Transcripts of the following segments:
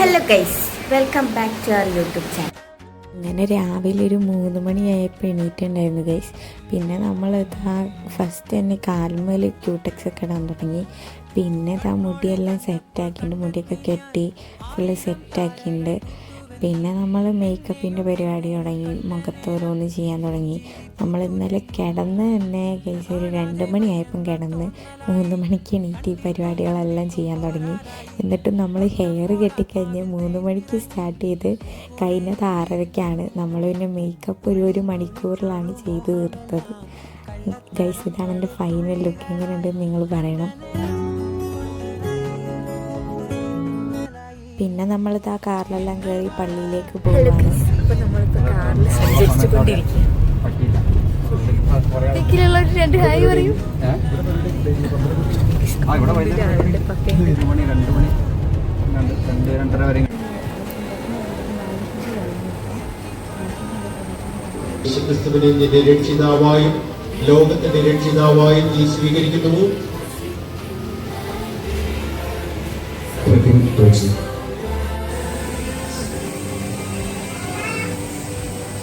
Hello guys, welcome back to our YouTube channel. അങ്ങനെ രാവിലെ ഒരു 3 മണിയായപ്പോൾ എണീറ്റുണ്ടായിരുന്നു ഗൈസ്. പിന്നെ നമ്മൾ ഫസ്റ്റ് തന്നെ കാൽമേൽ ക്യൂടെക്സ് ഒക്കെ ഇടാൻ തുടങ്ങി. പിന്നെ മുടിയെല്ലാം സെറ്റാക്കിയിട്ടുണ്ട്, മുടിയൊക്കെ കെട്ടി ഫുള്ള് സെറ്റാക്കിയിട്ടുണ്ട്. പിന്നെ നമ്മൾ മേക്കപ്പിൻ്റെ പരിപാടി തുടങ്ങി, മുഖത്തോരോന്ന് ചെയ്യാൻ തുടങ്ങി. നമ്മൾ ഇന്നലെ കിടന്ന് തന്നെ ഗൈസ് ഒരു 2 മണിയായപ്പം കിടന്ന് 3 മണിക്ക് എണീറ്റ് ഈ പരിപാടികളെല്ലാം ചെയ്യാൻ തുടങ്ങി. എന്നിട്ടും നമ്മൾ ഹെയർ കെട്ടിക്കഴിഞ്ഞ് 3 മണിക്ക് സ്റ്റാർട്ട് ചെയ്ത് കഴിഞ്ഞത് 6:30-ക്കാണ്. നമ്മൾ പിന്നെ മേക്കപ്പ് ഒരു മണിക്കൂറിലാണ് ചെയ്ത് തീർത്തത് ഗൈസ്. ഇതാണ് എൻ്റെ ഫൈനൽ ലുക്ക്. എങ്ങനെയുണ്ടെന്ന് നിങ്ങൾ പറയണം. പിന്നെ നമ്മളിത് ആ കാറിലെല്ലാം കയറി പള്ളിയിലേക്ക് പോകുകയാണ്. അപ്പോൾ നമ്മളിപ്പോൾ കാറിൽ സഞ്ചരിച്ചു കൊണ്ടിരിക്കുകയാണ്. ഹായ് പറയും. യേശുക്രിസ്തുവിനെ നിന്റെ രക്ഷിതാവായും ലോകത്തിന്റെ രക്ഷിതാവായും നീ സ്വീകരിക്കുന്നു.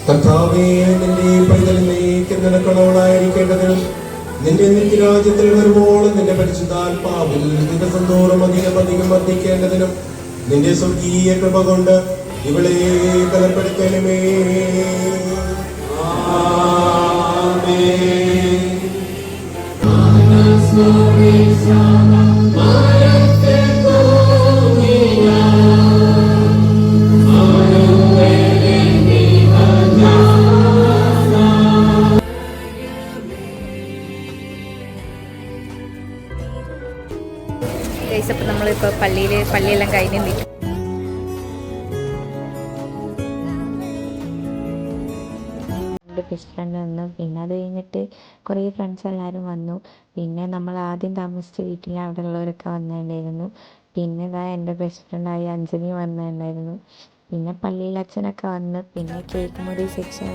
കർത്താവേ, നിന്റെ പൈതലിലേക്ക് നിനക്കുള്ളവളായിരിക്കേണ്ടതിനും നിന്റെ നിത്യരാജ്യത്തിൽ വരുമ്പോഴും നിന്റെ പരിശുദ്ധാത്മാവിൽ ദിവസം തോറും അധികം വർദ്ധിക്കേണ്ടതിനും നിന്റെ സ്വർഗീയ കൃപ കൊണ്ട് ഇവളെ ബലപ്പെടുത്തണമേ. ഗൈസ്, അപ്പോൾ നമ്മളിപ്പോൾ പള്ളിയെല്ലാം കഴിഞ്ഞ് നിൽക്കും. എൻ്റെ ബെസ്റ്റ് ഫ്രണ്ട് വന്നു. പിന്നെ അത് കഴിഞ്ഞിട്ട് കുറേ ഫ്രണ്ട്സ് എല്ലാവരും വന്നു. പിന്നെ നമ്മൾ ആദ്യം താമസിച്ച വീട്ടിൽ അവിടെ ഉള്ളവരൊക്കെ വന്നിട്ടുണ്ടായിരുന്നു. പിന്നെ എൻ്റെ ബെസ്റ്റ് ഫ്രണ്ടായ അഞ്ജലി വന്നിട്ടുണ്ടായിരുന്നു. പിന്നെ പള്ളിയിൽ അച്ഛനൊക്കെ വന്ന്. പിന്നെ കേക്ക് മുറി സെക്ഷൻ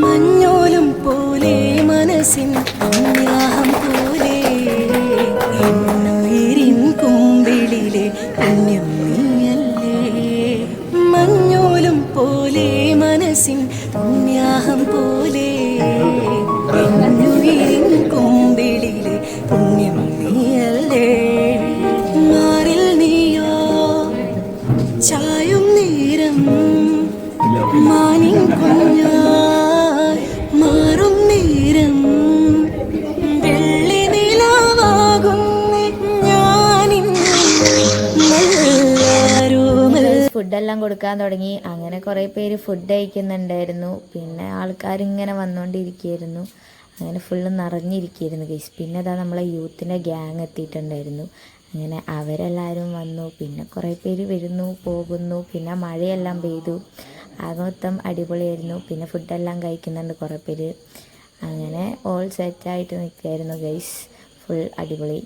മഞ്ഞോലും പോലെ മനസ്സിൻ ഉന്യാഹം പോലെ എന്നുയിരിൻ കുമ്പിളിലെ പുണ്യം നീയല്ലേ. മഞ്ഞോലും പോലെ മനസ്സിൻ ഉന്യാഹം പോലെ എന്നുയിരിൻ കുമ്പിളിലെ പുണ്യം നീയല്ലേ. മാറിൽ നീയോ ചായും നേരം മാനിൻ കുഞ്ഞായി മാറും നേരം വെള്ളി നിലാവാകുന്നേ ഞാനിന്ന്. ഫുഡെല്ലാം കൊടുക്കാൻ തുടങ്ങി. അങ്ങനെ കുറേ പേര് ഫുഡ് കഴിക്കുന്നുണ്ടായിരുന്നു. പിന്നെ ആൾക്കാരിങ്ങനെ വന്നുകൊണ്ടിരിക്കുകയായിരുന്നു. അങ്ങനെ ഫുള്ള് നിറഞ്ഞിരിക്കുകയായിരുന്നു ഗൈസ്. പിന്നെ നമ്മളെ യൂത്തിൻ്റെ ഗ്യാങ് എത്തിയിട്ടുണ്ടായിരുന്നു. അങ്ങനെ അവരെല്ലാവരും വന്നു. പിന്നെ കുറേ പേര് വരുന്നു പോകുന്നു. പിന്നെ മഴയെല്ലാം പെയ്തു. ആകെ മൊത്തം അടിപൊളിയായിരുന്നു. പിന്നെ ഫുഡെല്ലാം കഴിക്കുന്നുണ്ട് കുറേ പേര്. അങ്ങനെ ഓൾ സെറ്റായിട്ട് നിൽക്കുകയായിരുന്നു ഗൈസ്. ഫുൾ അടിപൊളി.